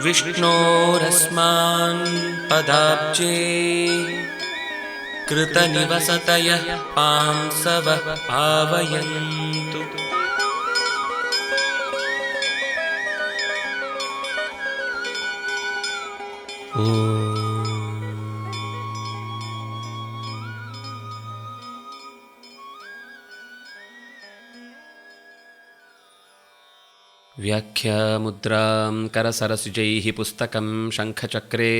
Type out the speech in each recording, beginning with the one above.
ವಿಷ್ಣೋರಸ್ಮಾನ್ ಪದಾಬ್ಜೇ ಕೃತನಿವಸತಯಃ ಪಾಂಸವಃ ಪಾವಯಂತು. ವ್ಯಾಖ್ಯಾಮುದ್ರಾಂ ಕರಸರಸುಜೈಃ ಪುಸ್ತಕಂ ಶಂಖಚಕ್ರೆ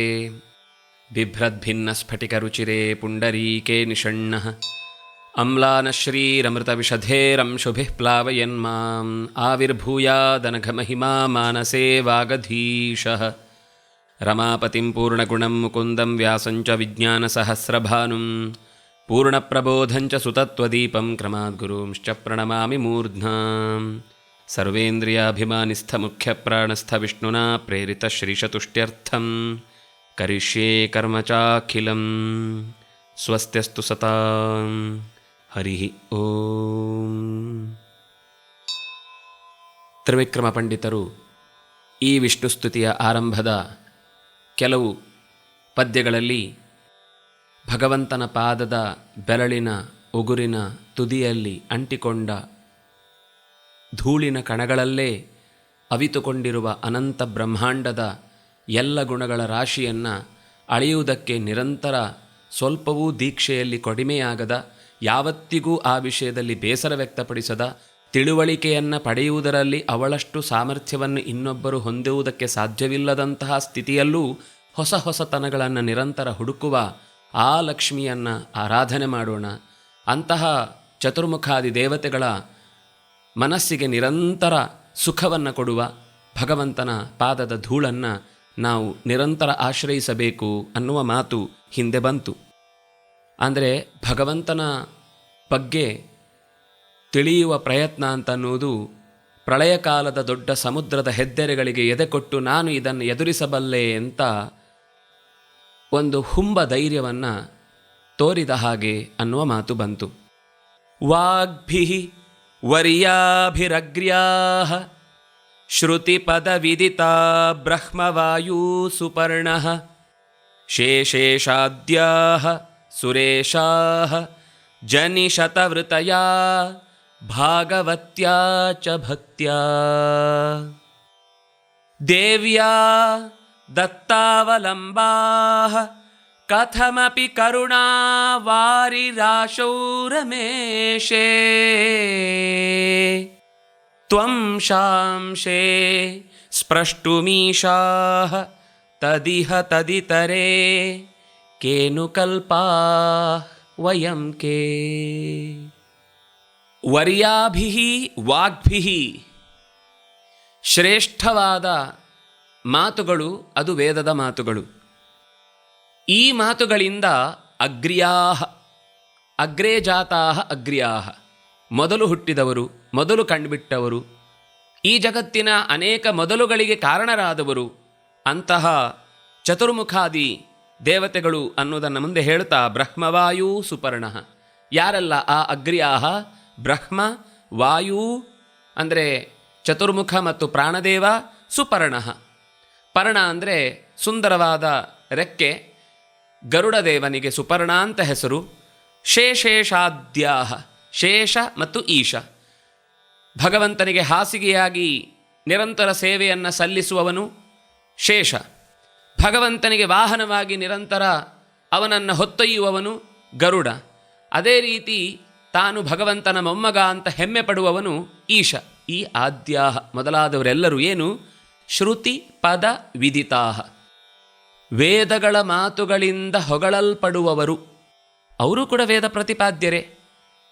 ಬಿಭ್ರದ್ಭಿನ್ನಸ್ಫಟಿಕರುಚಿರೆ ಪುಂಡರೀಕೆ ನಿಷಣ್ಣಃ ಅಮ್ಲಾನಶ್ರೀರಮೃತವಿಷಧೇರಂಶುಭಿಃ ಪ್ಲಾವಯನ್ಮಾಂ ಆವಿರ್ಭೂಯಾದನಘಮಹಿಮಾ ಮಾನಸೇ ವಾಗಧೀಶಃ. ರಮಾಪತಿಂ ಪೂರ್ಣಗುಣಂ ಮುಕುಂದಂ ವ್ಯಾಸಂಚ ವಿಜ್ಞಾನಸಹಸ್ರಭಾನುಂ ಪೂರ್ಣಪ್ರಬೋಧಂಚ ಸುತತ್ವದೀಪಂ ಕ್ರಮಾದ್ಗುರುಂಶ್ಚ ಪ್ರಣಮಾಮಿ ಮೂರ್ಧ್ನಾ. ಸರ್ವೇಂದ್ರಿಯಾಭಿಮಾನಿಸ್ಥಮುಖ್ಯಪ್ರಾಣಸ್ಥ ವಿಷ್ಣುನಾ ಪ್ರೇರಿತ ಶ್ರೀಶತುಷ್ಟ್ಯರ್ಥಂ ಕರಿಷ್ಯೇ ಕರ್ಮ ಚಾಖಿಲಂ. ಸ್ವಸ್ತ್ಯಸ್ತು ಸತಾಂ. ಹರಿ ಓಂ. ತ್ರಿವಿಕ್ರಮ ಪಂಡಿತರು ಈ ವಿಷ್ಣುಸ್ತುತಿಯ ಆರಂಭದ ಕೆಲವು ಪದ್ಯಗಳಲ್ಲಿ ಭಗವಂತನ ಪಾದದ ಬೆರಳಿನ ಉಗುರಿನ ತುದಿಯಲ್ಲಿ ಅಂಟಿಕೊಂಡ ಧೂಳಿನ ಕಣಗಳಲ್ಲೇ ಅವಿತುಕೊಂಡಿರುವ ಅನಂತ ಬ್ರಹ್ಮಾಂಡದ ಎಲ್ಲ ಗುಣಗಳ ರಾಶಿಯನ್ನು ಅಳೆಯುವುದಕ್ಕೆ ನಿರಂತರ ಸ್ವಲ್ಪವೂ ದೀಕ್ಷೆಯಲ್ಲಿ ಕಡಿಮೆಯಾಗದ, ಯಾವತ್ತಿಗೂ ಆ ವಿಷಯದಲ್ಲಿ ಬೇಸರ ವ್ಯಕ್ತಪಡಿಸದ, ತಿಳುವಳಿಕೆಯನ್ನು ಪಡೆಯುವುದರಲ್ಲಿ ಅವಳಷ್ಟು ಸಾಮರ್ಥ್ಯವನ್ನು ಇನ್ನೊಬ್ಬರು ಹೊಂದುವುದಕ್ಕೆ ಸಾಧ್ಯವಿಲ್ಲದಂತಹ ಸ್ಥಿತಿಯಲ್ಲೂ ಹೊಸ ಹೊಸತನಗಳನ್ನು ನಿರಂತರ ಹುಡುಕುವ ಆ ಲಕ್ಷ್ಮಿಯನ್ನು ಆರಾಧನೆ ಮಾಡೋಣ. ಅಂತಹ ಚತುರ್ಮುಖಾದಿ ದೇವತೆಗಳ ಮನಸ್ಸಿಗೆ ನಿರಂತರ ಸುಖವನ್ನು ಕೊಡುವ ಭಗವಂತನ ಪಾದದ ಧೂಳನ್ನು ನಾವು ನಿರಂತರ ಆಶ್ರಯಿಸಬೇಕು ಅನ್ನುವ ಮಾತು ಹಿಂದೆ ಬಂತು. ಅಂದರೆ ಭಗವಂತನ ಬಗ್ಗೆ ತಿಳಿಯುವ ಪ್ರಯತ್ನ ಅಂತನ್ನುವುದು ಪ್ರಳಯ ಕಾಲದ ದೊಡ್ಡ ಸಮುದ್ರದ ಹೆದ್ದೆರೆಗಳಿಗೆ ಎದೆಕೊಟ್ಟು ನಾನು ಇದನ್ನು ಎದುರಿಸಬಲ್ಲೆ ಅಂತ ಒಂದು ಹುಂಬ ಧೈರ್ಯವನ್ನು ತೋರಿದ ಹಾಗೆ ಅನ್ನುವ ಮಾತು ಬಂತು. ವಾಗ್ಭಿ ವರ್ಯಾಭಿರಗ್ರ್ಯಾಃ ಶ್ರುತಿಪದವಿದಿತಾ ಬ್ರಹ್ಮವಾಯೂ ಸುಪರ್ಣಃ ಶೇಷೇಷಾದ್ಯಾಃ ಸುರೇಶಾಃ ಜನಿಶತವೃತಯಾ ಭಾಗವತ್ಯಾ ಚ ಭಕ್ತ್ಯಾ ದೇವ್ಯಾ ದತ್ತಾವಲಂಬಾಃ ಕಥಮಪಿ ಕರುಣಾ ವಾರಿರಾಶೌ ರಮೇಶೇ ತ್ವಂ ಶಾಂಶೇ ಸ್ಪೃಷ್ಟುಮೀಶಾಃ ತದಿಹ ತದಿತರೇ ಕೇನು ಕಲ್ಪಾಃ ವಯಂ ಕೇ. ವರ್ಯಾಭಿಃ ವಾಗ್ಭಿಃ ಶ್ರೇಷ್ಠವಾದ ಮಾತುಗಳು, ಅದು ವೇದದ ಮಾತುಗಳು. ಈ ಮಾತುಗಳಿಂದ ಅಗ್ರ್ಯಾಃ, ಅಗ್ರೇ ಜಾತಾಃ ಅಗ್ರ್ಯಾಃ, ಮೊದಲು ಹುಟ್ಟಿದವರು, ಮೊದಲು ಕಂಡುಬಿಟ್ಟವರು, ಈ ಜಗತ್ತಿನ ಅನೇಕ ಮೊದಲುಗಳಿಗೆ ಕಾರಣರಾದವರು ಅಂತಹ ಚತುರ್ಮುಖಾದಿ ದೇವತೆಗಳು ಅನ್ನೋದನ್ನು ಮುಂದೆ ಹೇಳ್ತಾ ಬ್ರಹ್ಮವಾಯೂ ಸುಪರ್ಣಃ. ಯಾರೆಲ್ಲ ಆ ಅಗ್ರ್ಯಾಃ? ಬ್ರಹ್ಮ, ವಾಯು ಅಂದರೆ ಚತುರ್ಮುಖ ಮತ್ತು ಪ್ರಾಣದೇವ, ಸುಪರ್ಣಃ. ಪರ್ಣ ಅಂದರೆ ಸುಂದರವಾದ ರೆಕ್ಕೆ, ಗರುಡದೇವನಿಗೆ ಸುಪರ್ಣ ಅಂತ ಹೆಸರು. ಶೇಷೇಷಾದ್ಯಾಃ, ಶೇಷ ಮತ್ತು ಈಶ, ಭಗವಂತನಿಗೆ ಹಾಸಿಗೆಯಾಗಿ ನಿರಂತರ ಸೇವೆಯನ್ನು ಸಲ್ಲಿಸುವವನು ಶೇಷ. ಭಗವಂತನಿಗೆ ವಾಹನವಾಗಿ ನಿರಂತರ ಅವನನ್ನು ಹೊತ್ತೊಯ್ಯುವವನು ಗರುಡ. ಅದೇ ರೀತಿ ತಾನು ಭಗವಂತನ ಮೊಮ್ಮಗ ಅಂತ ಹೆಮ್ಮೆ ಪಡುವವನು ಈಶ. ಈ ಆದ್ಯಾಹ ಮೊದಲಾದವರೆಲ್ಲರೂ ಏನು? ಶ್ರುತಿ ಪದ ವಿದಿತಾಹ, ವೇದಗಳ ಮಾತುಗಳಿಂದ ಹೊಗಳಲ್ಪಡುವವರು. ಅವರು ಕೂಡ ವೇದ ಪ್ರತಿಪಾದ್ಯರೇ.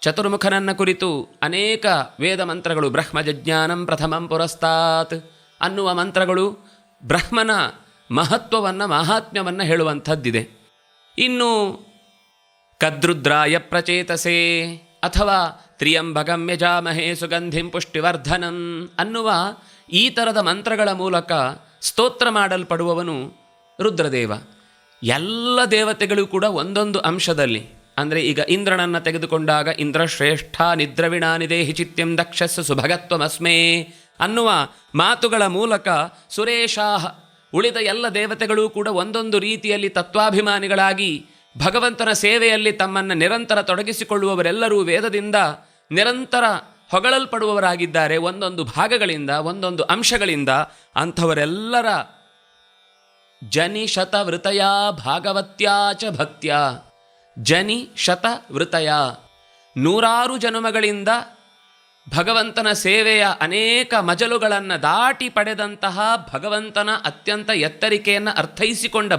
ಚತುರ್ಮುಖನನ್ನ ಕುರಿತು ಅನೇಕ ವೇದ ಮಂತ್ರಗಳು, ಬ್ರಹ್ಮಜಜ್ಞಾನಂ ಪ್ರಥಮಂ ಪುರಸ್ತಾತ್ ಅನ್ನುವ ಮಂತ್ರಗಳು ಬ್ರಹ್ಮನ ಮಹತ್ವವನ್ನು, ಮಾಹಾತ್ಮ್ಯವನ್ನು ಹೇಳುವಂಥದ್ದಿದೆ. ಇನ್ನು ಕದ್ರುದ್ರಾಯ ಪ್ರಚೇತಸೆ ಅಥವಾ ತ್ರಿಯಂಬಗಂ ಯಜಾಮಹೇ ಸುಗಂಧಿಂ ಪುಷ್ಟಿವರ್ಧನಂ ಅನ್ನುವ ಈ ಥರದ ಮಂತ್ರಗಳ ಮೂಲಕ ಸ್ತೋತ್ರ ಮಾಡಲ್ಪಡುವವನು ರುದ್ರದೇವ. ಎಲ್ಲ ದೇವತೆಗಳು ಕೂಡ ಒಂದೊಂದು ಅಂಶದಲ್ಲಿ, ಅಂದರೆ ಈಗ ಇಂದ್ರನನ್ನು ತೆಗೆದುಕೊಂಡಾಗ ಇಂದ್ರಶ್ರೇಷ್ಠ ನಿದ್ರವಿಣಾನಿದೇಹಿ ಚಿತ್ಯಂ ದಕ್ಷಸ್ಸು ಸುಭಗತ್ವಮಸ್ಮೇ ಅನ್ನುವ ಮಾತುಗಳ ಮೂಲಕ ಸುರೇಶಾಹ, ಉಳಿದ ಎಲ್ಲ ದೇವತೆಗಳೂ ಕೂಡ ಒಂದೊಂದು ರೀತಿಯಲ್ಲಿ ತತ್ವಾಭಿಮಾನಿಗಳಾಗಿ ಭಗವಂತನ ಸೇವೆಯಲ್ಲಿ ತಮ್ಮನ್ನು ನಿರಂತರ ತೊಡಗಿಸಿಕೊಳ್ಳುವವರೆಲ್ಲರೂ ವೇದದಿಂದ ನಿರಂತರ ಹೊಗಳಲ್ಪಡುವವರಾಗಿದ್ದಾರೆ, ಒಂದೊಂದು ಭಾಗಗಳಿಂದ, ಒಂದೊಂದು ಅಂಶಗಳಿಂದ. ಅಂಥವರೆಲ್ಲರ ಜನಿ ಶತವೃತಯ ಭಾಗವತ್ಯಾ ಚ ಭಕ್ತ್ಯ. ಜನಿ ಶತವೃತಯ, 100 ಜನ್ಮಗಳಿಂದ ಭಗವಂತನ ಸೇವೆಯ ಅನೇಕ ಮಜಲುಗಳನ್ನು ದಾಟಿ ಪಡೆದಂತಹ ಭಗವಂತನ ಅತ್ಯಂತ ಎತ್ತರಿಕೆಯನ್ನು ಅರ್ಥೈಸಿಕೊಂಡ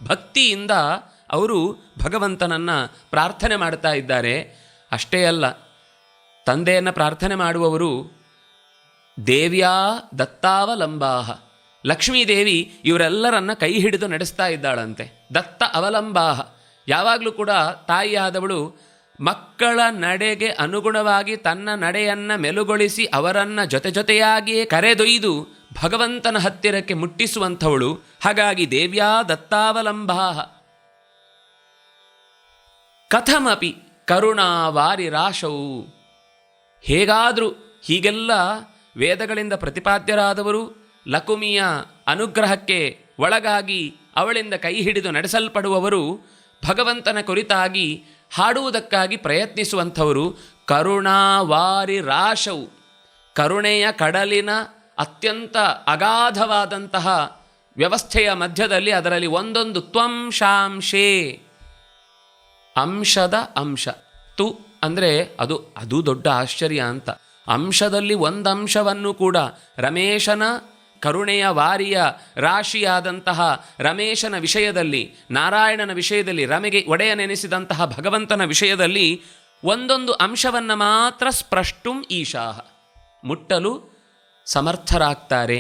ಭಕ್ತಿಯಿಂದ ಅವರು ಭಗವಂತನನ್ನು ಪ್ರಾರ್ಥನೆ ಮಾಡ್ತಾ ಇದ್ದಾರೆ. ಅಷ್ಟೇ ಅಲ್ಲ, ತಂದೆಯನ್ನು ಪ್ರಾರ್ಥನೆ ಮಾಡುವವರು ದೇವ್ಯಾ ದತ್ತಾವಲಂಬಾಹ, ಲಕ್ಷ್ಮೀದೇವಿ ಇವರೆಲ್ಲರನ್ನ ಕೈ ಹಿಡಿದು ನಡೆಸ್ತಾ ಇದ್ದಾಳಂತೆ. ದತ್ತ ಅವಲಂಬಾಹ, ಯಾವಾಗಲೂ ಕೂಡ ತಾಯಿಯಾದವಳು ಮಕ್ಕಳ ನಡೆಗೆ ಅನುಗುಣವಾಗಿ ತನ್ನ ನಡೆಯನ್ನು ಮೆಲುಗೊಳಿಸಿ ಅವರನ್ನು ಜೊತೆಯಾಗಿಯೇ ಕರೆದೊಯ್ದು ಭಗವಂತನ ಹತ್ತಿರಕ್ಕೆ ಮುಟ್ಟಿಸುವಂಥವಳು. ಹಾಗಾಗಿ ದೇವ್ಯಾ ದತ್ತಾವಲಂಬಾಹ. ಕಥಮಪಿ ಕರುಣಾವಾರಿರಾಶವು, ಹೇಗಾದರೂ ಹೀಗೆಲ್ಲ ವೇದಗಳಿಂದ ಪ್ರತಿಪಾದ್ಯರಾದವರು ಲಕುಮಿಯ ಅನುಗ್ರಹಕ್ಕೆ ಒಳಗಾಗಿ ಅವಳಿಂದ ಕೈ ಹಿಡಿದು ನಡೆಸಲ್ಪಡುವವರು ಭಗವಂತನ ಕುರಿತಾಗಿ ಹಾಡುವುದಕ್ಕಾಗಿ ಪ್ರಯತ್ನಿಸುವಂಥವರು. ಕರುಣಾವಾರಿರಾಶವು, ಕರುಣೆಯ ಕಡಲಿನ ಅತ್ಯಂತ ಅಗಾಧವಾದಂತಹ ವ್ಯವಸ್ಥೆಯ ಮಧ್ಯದಲ್ಲಿ ಅದರಲ್ಲಿ ಒಂದೊಂದು ತ್ವಂಶಾಂಶೇ, ಅಂಶದ ಅಂಶ. ತು ಅಂದರೆ ಅದು ದೊಡ್ಡ ಆಶ್ಚರ್ಯ ಅಂತ. ಅಂಶದಲ್ಲಿ ಒಂದಂಶವನ್ನು ಕೂಡ ರಮೇಶನ ಕರುಣೆಯ ವಾರಿಯ ರಾಶಿಯಾದಂತಹ ರಮೇಶನ ವಿಷಯದಲ್ಲಿ, ನಾರಾಯಣನ ವಿಷಯದಲ್ಲಿ, ರಮೆಗೆ ಒಡೆಯನೆನಿಸಿದಂತಹ ಭಗವಂತನ ವಿಷಯದಲ್ಲಿ ಒಂದೊಂದು ಅಂಶವನ್ನು ಮಾತ್ರ ಸ್ಪೃಷ್ಟುಂ ಈಶಾಹ, ಮುಟ್ಟಲು ಸಮರ್ಥರಾಗ್ತಾರೆ.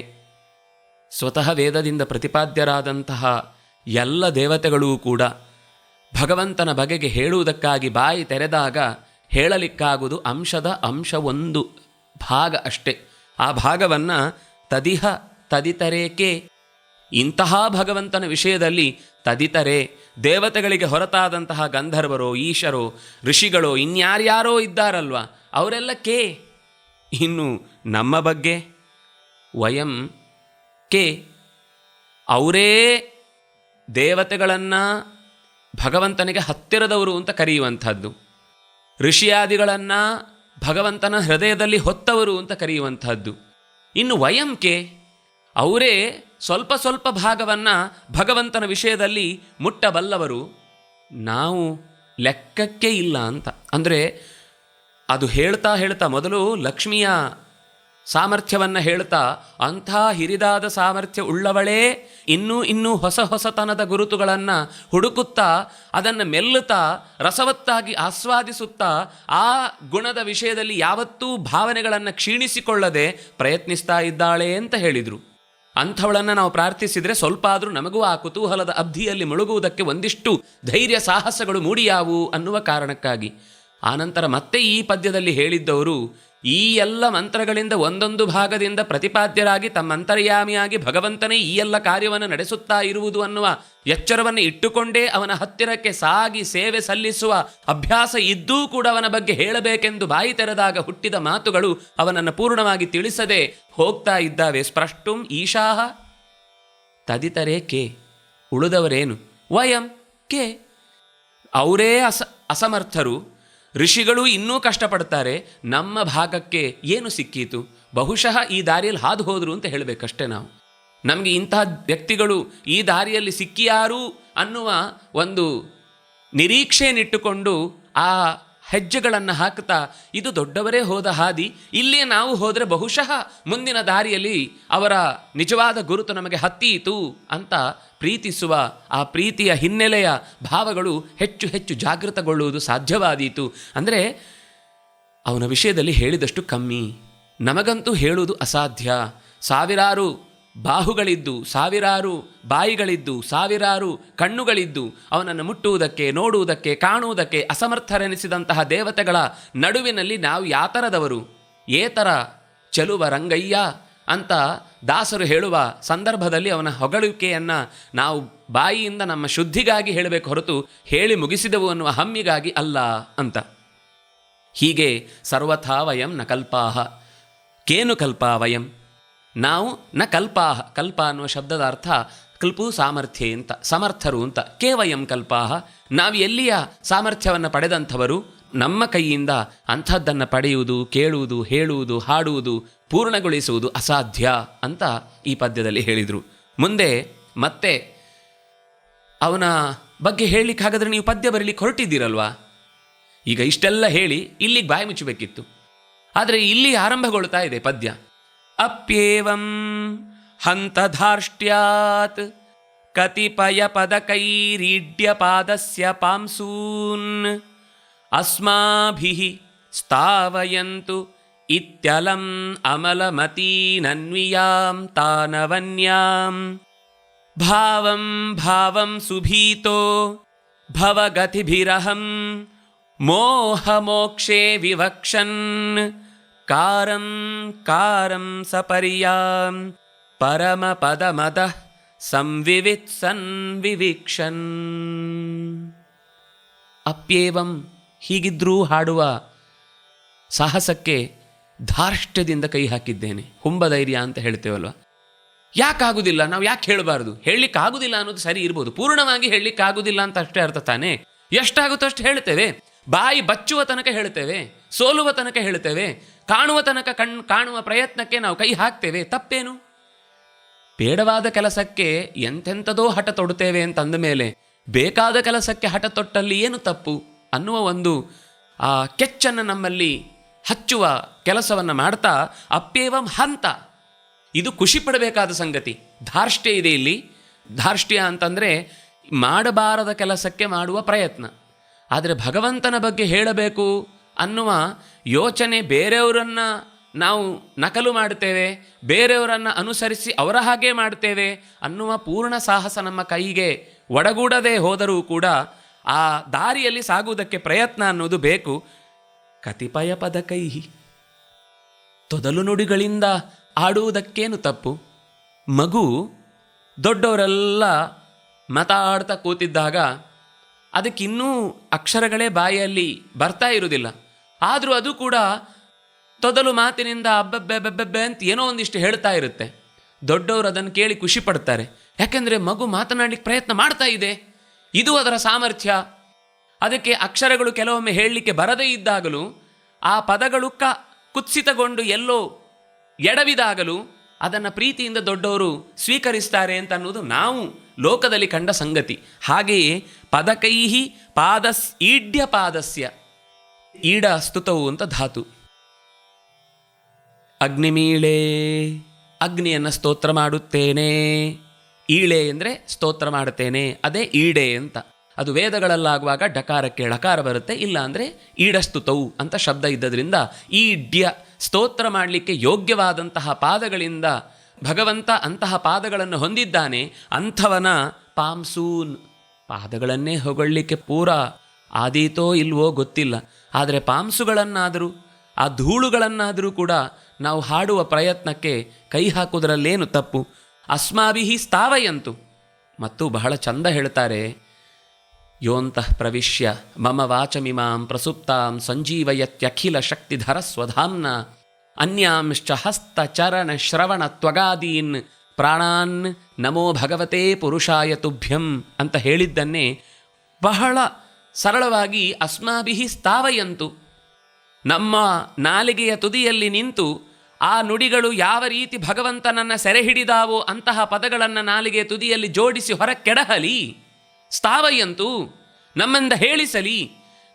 ಸ್ವತಃ ವೇದದಿಂದ ಪ್ರತಿಪಾದ್ಯರಾದಂತಹ ಎಲ್ಲ ದೇವತೆಗಳೂ ಕೂಡ ಭಗವಂತನ ಬಗೆಗೆ ಹೇಳುವುದಕ್ಕಾಗಿ ಬಾಯಿ ತೆರೆದಾಗ ಹೇಳಲಿಕ್ಕಾಗುವುದು ಅಂಶದ ಅಂಶ ಒಂದು ಭಾಗ ಅಷ್ಟೇ. ಆ ಭಾಗವನ್ನು ತದಿಹ ತದಿತರೇಕೆ, ಇಂತಹ ಭಗವಂತನ ವಿಷಯದಲ್ಲಿ ತದಿತರೆ, ದೇವತೆಗಳಿಗೆ ಹೊರತಾದಂತಹ ಗಂಧರ್ವರೋ ಈಶರೋ ಋಷಿಗಳೋ ಇನ್ಯಾರ್ಯಾರೋ ಇದ್ದಾರಲ್ವ ಅವರೆಲ್ಲ ಕೆ. ಇನ್ನು ನಮ್ಮ ಬಗ್ಗೆ ವಯಂ ಕೆ. ಅವರೇ ದೇವತೆಗಳನ್ನು ಭಗವಂತನಿಗೆ ಹತ್ತಿರದವರು ಅಂತ ಕರೆಯುವಂಥದ್ದು, ಋಷಿಯಾದಿಗಳನ್ನು ಭಗವಂತನ ಹೃದಯದಲ್ಲಿ ಹೊತ್ತವರು ಅಂತ ಕರೆಯುವಂಥದ್ದು. ಇನ್ನು ವಯಂಕೆ, ಅವರೇ ಸ್ವಲ್ಪ ಸ್ವಲ್ಪ ಭಾಗವನ್ನು ಭಗವಂತನ ವಿಷಯದಲ್ಲಿ ಮುಟ್ಟಬಲ್ಲವರು, ನಾವು ಲೆಕ್ಕಕ್ಕೆ ಇಲ್ಲ ಅಂತ. ಅಂದರೆ ಅದು ಹೇಳ್ತಾ ಮೊದಲು ಲಕ್ಷ್ಮಿಯ ಸಾಮರ್ಥ್ಯವನ್ನು ಹೇಳ್ತಾ ಅಂಥ ಹಿರಿದಾದ ಸಾಮರ್ಥ್ಯ ಉಳ್ಳವಳೇ ಇನ್ನೂ ಹೊಸತನದ ಗುರುತುಗಳನ್ನು ಹುಡುಕುತ್ತಾ ಅದನ್ನು ಮೆಲ್ಲುತ್ತಾ ರಸವತ್ತಾಗಿ ಆಸ್ವಾದಿಸುತ್ತಾ ಆ ಗುಣದ ವಿಷಯದಲ್ಲಿ ಯಾವತ್ತೂ ಭಾವನೆಗಳನ್ನು ಕ್ಷೀಣಿಸಿಕೊಳ್ಳದೆ ಪ್ರಯತ್ನಿಸ್ತಾ ಇದ್ದಾಳೆ ಅಂತ ಹೇಳಿದರು. ಅಂಥವಳನ್ನು ನಾವು ಪ್ರಾರ್ಥಿಸಿದರೆ ಸ್ವಲ್ಪ ಆದರೂ ನಮಗೂ ಆ ಕುತೂಹಲದ ಅಬ್ಧಿಯಲ್ಲಿ ಮುಳುಗುವುದಕ್ಕೆ ಒಂದಿಷ್ಟು ಧೈರ್ಯ ಸಾಹಸಗಳು ಮೂಡಿಯಾವು ಅನ್ನುವ ಕಾರಣಕ್ಕಾಗಿ. ಆನಂತರ ಮತ್ತೆ ಈ ಪದ್ಯದಲ್ಲಿ ಹೇಳಿದ್ದವರು ಈ ಎಲ್ಲ ಮಂತ್ರಗಳಿಂದ ಒಂದೊಂದು ಭಾಗದಿಂದ ಪ್ರತಿಪಾದ್ಯರಾಗಿ ತಮ್ಮ ಅಂತರ್ಯಾಮಿಯಾಗಿ ಭಗವಂತನೇ ಈ ಎಲ್ಲ ಕಾರ್ಯವನ್ನು ನಡೆಸುತ್ತಾ ಇರುವುದು ಅನ್ನುವ ಎಚ್ಚರವನ್ನು ಇಟ್ಟುಕೊಂಡೇ ಅವನ ಹತ್ತಿರಕ್ಕೆ ಸಾಗಿ ಸೇವೆ ಸಲ್ಲಿಸುವ ಅಭ್ಯಾಸ ಇದ್ದೂ ಕೂಡ ಅವನ ಬಗ್ಗೆ ಹೇಳಬೇಕೆಂದು ಬಾಯಿ ತೆರೆದಾಗ ಹುಟ್ಟಿದ ಮಾತುಗಳು ಅವನನ್ನು ಪೂರ್ಣವಾಗಿ ತಿಳಿಸದೆ ಹೋಗ್ತಾ ಇದ್ದಾವೆ. ಸ್ಪೃಷ್ಟುಂ ಈಶಾಹ ತದಿತರೇ ಕೆ, ಉಳಿದವರೇನು ವಯಂ ಕೆ. ಅವರೇ ಅಸಮರ್ಥರು, ಋಷಿಗಳು ಇನ್ನೂ ಕಷ್ಟಪಡ್ತಾರೆ, ನಮ್ಮ ಭಾಗಕ್ಕೆ ಏನು ಸಿಕ್ಕೀತು? ಬಹುಶಃ ಈ ದಾರಿಯಲ್ಲಿ ಹಾದು ಹೋದರು ಅಂತ ಹೇಳಬೇಕಷ್ಟೇ. ನಾವು ನಮಗೆ ಇಂತಹ ವ್ಯಕ್ತಿಗಳು ಈ ದಾರಿಯಲ್ಲಿ ಸಿಕ್ಕಿಯಾರು ಅನ್ನುವ ಒಂದು ನಿರೀಕ್ಷೆಯನ್ನಿಟ್ಟುಕೊಂಡು ಆ ಹೆಜ್ಜೆಗಳನ್ನು ಹಾಕ್ತಾ ಇದು ದೊಡ್ಡವರೇ ಹೋದ ಹಾದಿ, ಇಲ್ಲೇ ನಾವು ಹೋದರೆ ಬಹುಶಃ ಮುಂದಿನ ದಾರಿಯಲ್ಲಿ ಅವರ ನಿಜವಾದ ಗುರುತು ನಮಗೆ ಹತ್ತೀತು ಅಂತ ಪ್ರೀತಿಸುವ ಆ ಪ್ರೀತಿಯ ಹಿನ್ನೆಲೆಯ ಭಾವಗಳು ಹೆಚ್ಚು ಜಾಗೃತಗೊಳ್ಳುವುದು ಸಾಧ್ಯವಾದೀತು. ಅಂದರೆ ಅವನ ವಿಷಯದಲ್ಲಿ ಹೇಳಿದಷ್ಟು ಕಮ್ಮಿ, ನಮಗಂತೂ ಹೇಳುವುದು ಅಸಾಧ್ಯ. ಸಾವಿರಾರು ಬಾಹುಗಳಿದ್ದು, ಸಾವಿರಾರು ಬಾಯಿಗಳಿದ್ದು, ಸಾವಿರಾರು ಕಣ್ಣುಗಳಿದ್ದು ಅವನನ್ನು ಮುಟ್ಟುವುದಕ್ಕೆ, ನೋಡುವುದಕ್ಕೆ, ಕಾಣುವುದಕ್ಕೆ ಅಸಮರ್ಥರೆನಿಸಿದಂತಹ ದೇವತೆಗಳ ನಡುವಿನಲ್ಲಿ ನಾವು ಯಾತರದವರು, ಏತರ ಚೆಲುವ ರಂಗಯ್ಯ ಅಂತ ದಾಸರು ಹೇಳುವ ಸಂದರ್ಭದಲ್ಲಿ ಅವನ ಹೊಗಳಿಕೆಯನ್ನು ನಾವು ಬಾಯಿಯಿಂದ ನಮ್ಮ ಶುದ್ಧಿಗಾಗಿ ಹೇಳಬೇಕು ಹೊರತು ಹೇಳಿ ಮುಗಿಸಿದೆವು ಅನ್ನುವ ಹಮ್ಮಿಗಾಗಿ ಅಲ್ಲ ಅಂತ. ಹೀಗೆ ಸರ್ವಥಾ ವಯಂ ನ ಕಲ್ಪಾಹ, ಕೇನು ಕಲ್ಪ ವಯಂ, ನಾವು ನ ಕಲ್ಪಾಹ, ಕಲ್ಪ ಅನ್ನುವ ಶಬ್ದದ ಅರ್ಥ ಕಲ್ಪು ಸಾಮರ್ಥ್ಯ ಅಂತ, ಸಮರ್ಥರು ಅಂತ. ಕೇವಯಂ ಕಲ್ಪಾಹ, ನಾವು ಎಲ್ಲಿಯ ಸಾಮರ್ಥ್ಯವನ್ನು ಪಡೆದಂಥವರು, ನಮ್ಮ ಕೈಯಿಂದ ಅಂಥದ್ದನ್ನು ಪಡೆಯುವುದು, ಕೇಳುವುದು, ಹೇಳುವುದು, ಹಾಡುವುದು, ಪೂರ್ಣಗೊಳಿಸುವುದು ಅಸಾಧ್ಯ ಅಂತ ಈ ಪದ್ಯದಲ್ಲಿ ಹೇಳಿದರು. ಮುಂದೆ ಮತ್ತೆ ಅವನ ಬಗ್ಗೆ ಹೇಳಲಿಕ್ಕಾಗದ್ರೆ ನೀವು ಪದ್ಯ ಬರೀಲಿಕ್ಕೆ ಹೊರಟಿದ್ದೀರಲ್ವಾ. ಈಗ ಇಷ್ಟೆಲ್ಲ ಹೇಳಿ ಇಲ್ಲಿಗೆ ಬಾಯಿ ಮುಚ್ಚಬೇಕಿತ್ತು, ಆದರೆ ಇಲ್ಲಿ ಆರಂಭಗೊಳ್ತಾ ಇದೆ ಪದ್ಯ. ಅಪ್ಯೇವಂ ಹಂತಧಾರ್ಷ್ಟ್ಯಾತ್ ಕತಿಪಯ ಪದಕೈರೀಡ್ಯ ಪಾದಸ್ಯ ಪಾಂಸೂನ್ ಅಸ್ಮಾಭಿಃ ಸ್ಥಾವಯಂತು ಇತ್ಯಲಂ ಅಮಲಮತೀನನ್ವಿಯಾಂ ತಾನವನ್ಯಾಂ ಭಾವಂ ಭಾವಂ ಸುಭೀತೋ ಭವಗತಿಭಿರಹಂ ಮೋಹಮೋಕ್ಷೇ ವಿವಕ್ಷನ್ ಕಾರಂ ಕಾರಂ ಸಪರ್ಯಾಂ ಪರಮಪದಮದಃ ಸಂವಿವಿತ್ಸನ್ ವಿವೀಕ್ಷನ್. ಅಪ್ಯೇವಂ, ಹೀಗಿದ್ರೂ ಹಾಡುವ ಸಾಹಸಕ್ಕೆ ಧಾರ್ಷ್ಟ್ಯದಿಂದ ಕೈ ಹಾಕಿದ್ದೇನೆ. ಹುಂಬಧೈರ್ಯ ಅಂತ ಹೇಳ್ತೇವಲ್ವ. ಯಾಕಾಗುವುದಿಲ್ಲ, ನಾವು ಯಾಕೆ ಹೇಳಬಾರ್ದು? ಹೇಳಲಿಕ್ಕಾಗುವುದಿಲ್ಲ ಅನ್ನೋದು ಸರಿ ಇರ್ಬೋದು, ಪೂರ್ಣವಾಗಿ ಹೇಳಲಿಕ್ಕಾಗುವುದಿಲ್ಲ ಅಂತ ಅಷ್ಟೇ ಅರ್ಥ ತಾನೇ. ಎಷ್ಟಾಗುತ್ತೋ ಅಷ್ಟು ಹೇಳ್ತೇವೆ, ಬಾಯಿ ಬಚ್ಚುವ ತನಕ ಹೇಳ್ತೇವೆ, ಸೋಲುವ ತನಕ ಹೇಳ್ತೇವೆ, ಕಾಣುವ ತನಕ ಕಾಣುವ ಪ್ರಯತ್ನಕ್ಕೆ ನಾವು ಕೈ ಹಾಕ್ತೇವೆ. ತಪ್ಪೇನು? ಬೇಡವಾದ ಕೆಲಸಕ್ಕೆ ಎಂತೆಂಥದೋ ಹಠ ತೊಡುತ್ತೇವೆ ಅಂತ ಅಂದ ಮೇಲೆ ಬೇಕಾದ ಕೆಲಸಕ್ಕೆ ಹಠ ತೊಟ್ಟಲ್ಲಿ ಏನು ತಪ್ಪು ಅನ್ನುವ ಒಂದು ಆ ಕೆಚ್ಚನ್ನು ನಮ್ಮಲ್ಲಿ ಹಚ್ಚುವ ಕೆಲಸವನ್ನು ಮಾಡ್ತಾ ಅಪ್ಯೇವಂ ಹಂತ, ಇದು ಖುಷಿ ಪಡಬೇಕಾದ ಸಂಗತಿ. ಧಾರ್ಷ್ಟ್ಯ ಇದೆ ಇಲ್ಲಿ. ಧಾರ್ಷ್ಟ್ಯ ಅಂತಂದರೆ ಮಾಡಬಾರದ ಕೆಲಸಕ್ಕೆ ಮಾಡುವ ಪ್ರಯತ್ನ. ಆದರೆ ಭಗವಂತನ ಬಗ್ಗೆ ಹೇಳಬೇಕು ಅನ್ನುವ ಯೋಚನೆ, ಬೇರೆಯವರನ್ನು ನಾವು ನಕಲು ಮಾಡ್ತೇವೆ, ಬೇರೆಯವರನ್ನು ಅನುಸರಿಸಿ ಅವರ ಹಾಗೆ ಮಾಡ್ತೇವೆ ಅನ್ನುವ ಪೂರ್ಣ ಸಾಹಸ ನಮ್ಮ ಕೈಗೆ ಒಡಗೂಡದೆ ಹೋದರೂ ಕೂಡ ಆ ದಾರಿಯಲ್ಲಿ ಸಾಗುವುದಕ್ಕೆ ಪ್ರಯತ್ನ ಅನ್ನೋದು ಬೇಕು. ಕತಿಪಯ ಪದಕೈಹಿ, ತೊದಲು ನುಡಿಗಳಿಂದ ಆಡುವುದಕ್ಕೇನು ತಪ್ಪು? ಮಗು ದೊಡ್ಡವರೆಲ್ಲ ಮಾತಾಡ್ತಾ ಕೂತಿದ್ದಾಗ ಅದಕ್ಕಿನ್ನೂ ಅಕ್ಷರಗಳೇ ಬಾಯಲ್ಲಿ ಬರ್ತಾ ಇರುವುದಿಲ್ಲ. ಆದರೂ ಅದು ಕೂಡ ತೊದಲು ಮಾತಿನಿಂದ ಅಬ್ಬಬ್ಬೆಬ್ಬೆಬ್ಬೆ ಅಂತ ಏನೋ ಒಂದಿಷ್ಟು ಹೇಳ್ತಾ ಇರುತ್ತೆ. ದೊಡ್ಡವರು ಅದನ್ನು ಕೇಳಿ ಖುಷಿ ಪಡ್ತಾರೆ, ಯಾಕೆಂದರೆ ಮಗು ಮಾತನಾಡಲಿಕ್ಕೆ ಪ್ರಯತ್ನ ಮಾಡ್ತಾ ಇದೆ, ಇದು ಅದರ ಸಾಮರ್ಥ್ಯ. ಅದಕ್ಕೆ ಅಕ್ಷರಗಳು ಕೆಲವೊಮ್ಮೆ ಹೇಳಲಿಕ್ಕೆ ಬರದೇ ಇದ್ದಾಗಲೂ ಆ ಪದಗಳು ಕುತ್ಸಿತಗೊಂಡು ಎಲ್ಲೋ ಎಡವಿದಾಗಲೂ ಅದನ್ನು ಪ್ರೀತಿಯಿಂದ ದೊಡ್ಡವರು ಸ್ವೀಕರಿಸ್ತಾರೆ ಅಂತ ಅನ್ನೋದು ನಾವು ಲೋಕದಲ್ಲಿ ಕಂಡ ಸಂಗತಿ. ಹಾಗೆಯೇ ಪದಕೈಹಿ ಪಾದಸ್ ಈಡ್ಯ ಪಾದಸ್ಯ, ಈಡ ಸ್ತುತವು ಅಂತ ಧಾತು. ಅಗ್ನಿಮೀಳೆ, ಅಗ್ನಿಯನ್ನು ಸ್ತೋತ್ರ ಮಾಡುತ್ತೇನೆ. ಈಳೆ ಅಂದರೆ ಸ್ತೋತ್ರ ಮಾಡುತ್ತೇನೆ, ಅದೇ ಈಡೆ ಅಂತ. ಅದು ವೇದಗಳಲ್ಲಾಗುವಾಗ ಡಕಾರಕ್ಕೆ ಳಕಾರ ಬರುತ್ತೆ, ಇಲ್ಲ ಅಂದರೆ ಈಡಸ್ತುತವು ಅಂತ ಶಬ್ದ ಇದ್ದದ್ರಿಂದ ಈಡ್ಯ, ಸ್ತೋತ್ರ ಮಾಡಲಿಕ್ಕೆ ಯೋಗ್ಯವಾದಂತಹ ಪಾದಗಳಿಂದ ಭಗವಂತ ಅಂತಹ ಪಾದಗಳನ್ನು ಹೊಂದಿದ್ದಾನೆ. ಅಂಥವನ ಪಾಂಸೂನ್, ಪಾದಗಳನ್ನೇ ಹೊಗಳಲಿಕ್ಕೆ ಪೂರ ಆದೀತೋ ಇಲ್ವೋ ಗೊತ್ತಿಲ್ಲ, ಆದರೆ ಪಾಂಸುಗಳನ್ನಾದರೂ ಆ ಧೂಳುಗಳನ್ನಾದರೂ ಕೂಡ ನಾವು ಹಾಡುವ ಪ್ರಯತ್ನಕ್ಕೆ ಕೈ ಹಾಕುವುದರಲ್ಲೇನು ತಪ್ಪು? ಅಸ್ಮಾಭಿಹಿ ಸ್ಥಾವಯಂತು. ಮತ್ತು ಬಹಳ ಚಂದ ಹೇಳ್ತಾರೆ, ಯೋಂತಃ ಪ್ರವಿಶ್ಯ ಮಮ ವಾಚಮಿಮಾಂ ಪ್ರಸುಪ್ತಾಂ ಸಂಜೀವಯತ್ಯಖಿಲ ಶಕ್ತಿಧರ ಸ್ವಧಾಮ್ನ ಅನ್ಯಾಂಶ್ಚ ಹಸ್ತ ಚರಣ ಶ್ರವಣ ತ್ವಗಾದೀನ್ ಪ್ರಾಣಾನ್ ನಮೋ ಭಗವತೆ ಪುರುಷಾಯ ತುಭ್ಯಂ ಅಂತ ಹೇಳಿದ್ದನ್ನೇ ಬಹಳ ಸರಳವಾಗಿ ಅಸ್ಮಾಭಿಹಿ ಸ್ಥಾವಯಂತು, ನಮ್ಮ ನಾಲಿಗೆಯ ತುದಿಯಲ್ಲಿ ನಿಂತು ಆ ನುಡಿಗಳು ಯಾವ ರೀತಿ ಭಗವಂತನನ್ನು ಸೆರೆ ಹಿಡಿದಾವೋ ಅಂತಹ ಪದಗಳನ್ನು ನಾಲಿಗೆಯ ತುದಿಯಲ್ಲಿ ಜೋಡಿಸಿ ಹೊರಕ್ಕೆಡಹಲಿ. ಸ್ಥಾವಯಂತು, ನಮ್ಮಿಂದ ಹೇಳಿಸಲಿ.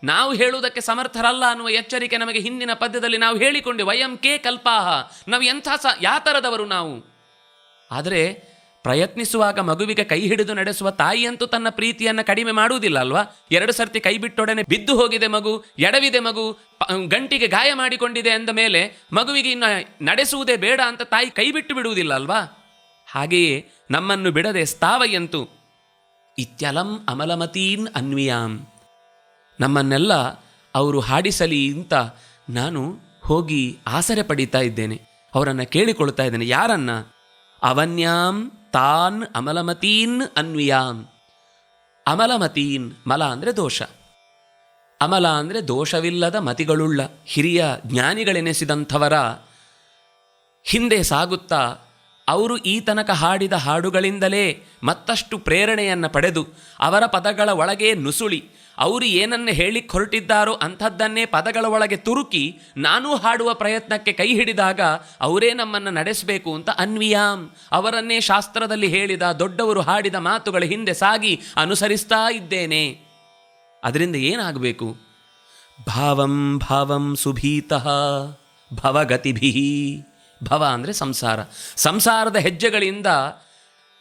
ನಾವು ಹೇಳುವುದಕ್ಕೆ ಸಮರ್ಥರಲ್ಲ ಅನ್ನುವ ಎಚ್ಚರಿಕೆ ನಮಗೆ ಹಿಂದಿನ ಪದ್ಯದಲ್ಲಿ ನಾವು ಹೇಳಿಕೊಂಡು, ವಯಂ ಕೇ ಕಲ್ಪಾಹ, ನಾವು ಎಂಥ ಯಾತರದವರು ನಾವು. ಆದರೆ ಪ್ರಯತ್ನಿಸುವಾಗ ಮಗುವಿಗೆ ಕೈ ಹಿಡಿದು ನಡೆಸುವ ತಾಯಿಯಂತೂ ತನ್ನ ಪ್ರೀತಿಯನ್ನು ಕಡಿಮೆ ಮಾಡುವುದಿಲ್ಲ ಅಲ್ವಾ. 2 ಸರ್ತಿ ಕೈ ಬಿಟ್ಟೊಡನೆ ಬಿದ್ದು ಹೋಗಿದೆ ಮಗು, ಎಡವಿದೆ ಮಗು, ಗಂಟಿಗೆ ಗಾಯ ಮಾಡಿಕೊಂಡಿದೆ ಅಂದ ಮೇಲೆ ಮಗುವಿಗೆ ಇನ್ನು ನಡೆಸುವುದೇ ಬೇಡ ಅಂತ ತಾಯಿ ಕೈ ಬಿಟ್ಟು ಬಿಡುವುದಿಲ್ಲ ಅಲ್ವಾ. ಹಾಗೆಯೇ ನಮ್ಮನ್ನು ಬಿಡದೆ ಸ್ಥಾವಯಂತು ಇತ್ಯಲಂ ಅಮಲಮತೀನ್ ಅನ್ವಿಯಾಂ, ನಮ್ಮನ್ನೆಲ್ಲ ಅವರು ಹಾಡಿಸಲಿ ಅಂತ ನಾನು ಹೋಗಿ ಆಸರೆ ಪಡೀತಾ ಇದ್ದೇನೆ, ಅವರನ್ನು ಕೇಳಿಕೊಳ್ತಾ ಇದ್ದೇನೆ. ಯಾರನ್ನ? ಅವನ್ಯಾಂ ತಾನ್ ಅಮಲಮತೀನ್ ಅನ್ವಿಯಾಂ. ಅಮಲಮತೀನ್, ಮಲ ಅಂದರೆ ದೋಷ, ಅಮಲ ಅಂದರೆ ದೋಷವಿಲ್ಲದ ಮತಿಗಳುಳ್ಳ ಹಿರಿಯ ಜ್ಞಾನಿಗಳೆನಿಸಿದಂಥವರ ಹಿಂದೆ ಸಾಗುತ್ತಾ ಅವರು ಈ ತನಕ ಹಾಡಿದ ಹಾಡುಗಳಿಂದಲೇ ಮತ್ತಷ್ಟು ಪ್ರೇರಣೆಯನ್ನು ಪಡೆದು ಅವರ ಪದಗಳ ಒಳಗೆ ನುಸುಳಿ ಅವರು ಏನನ್ನು ಹೇಳಿಕ್ಕೆ ಹೊರಟಿದ್ದಾರೋ ಅಂಥದ್ದನ್ನೇ ಪದಗಳ ಒಳಗೆ ತುರುಕಿ ನಾನೂ ಹಾಡುವ ಪ್ರಯತ್ನಕ್ಕೆ ಕೈ ಹಿಡಿದಾಗ ಅವರೇ ನಮ್ಮನ್ನು ನಡೆಸಬೇಕು ಅಂತ ಅನ್ವಿಯಾಂ ಅವರನ್ನೇ ಶಾಸ್ತ್ರದಲ್ಲಿ ಹೇಳಿದ ದೊಡ್ಡವರು ಹಾಡಿದ ಮಾತುಗಳ ಹಿಂದೆ ಸಾಗಿ ಅನುಸರಿಸ್ತಾ ಇದ್ದೇನೆ. ಅದರಿಂದ ಏನಾಗಬೇಕು? ಭಾವಂ ಭಾವಂ ಸುಭೀತಃ ಭವಗತಿಭಿ. ಭವ ಅಂದರೆ ಸಂಸಾರ. ಸಂಸಾರದ ಹೆಜ್ಜೆಗಳಿಂದ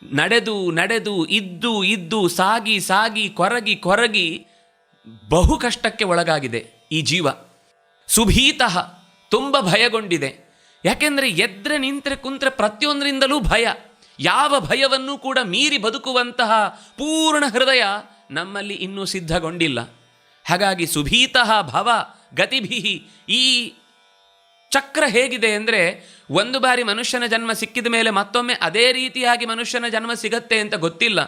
ನಡೆದು ನಡೆದು ಇದ್ದು ಇದ್ದು ಸಾಗಿ ಸಾಗಿ ಕೊರಗಿ ಕೊರಗಿ ಬಹು ಕಷ್ಟಕ್ಕೆ ಒಳಗಾಗಿದೆ ಈ ಜೀವ. ಸುಭೀತಃ ತುಂಬ ಭಯಗೊಂಡಿದೆ. ಯಾಕೆಂದರೆ ಎದ್ರೆ ನಿಂತರೆ ಕುಂತ್ರೆ ಪ್ರತಿಯೊಂದರಿಂದಲೂ ಭಯ. ಯಾವ ಭಯವನ್ನೂ ಕೂಡ ಮೀರಿ ಬದುಕುವಂತಹ ಪೂರ್ಣ ಹೃದಯ ನಮ್ಮಲ್ಲಿ ಇನ್ನೂ ಸಿದ್ಧಗೊಂಡಿಲ್ಲ. ಹಾಗಾಗಿ ಸುಭೀತಃ ಭವ ಗತಿಭಿ. ಈ ಚಕ್ರ ಹೇಗಿದೆ ಅಂದರೆ ಒಂದು ಬಾರಿ ಮನುಷ್ಯನ ಜನ್ಮ ಸಿಕ್ಕಿದ ಮೇಲೆ ಮತ್ತೊಮ್ಮೆ ಅದೇ ರೀತಿಯಾಗಿ ಮನುಷ್ಯನ ಜನ್ಮ ಸಿಗತ್ತೆ ಅಂತ ಗೊತ್ತಿಲ್ಲ.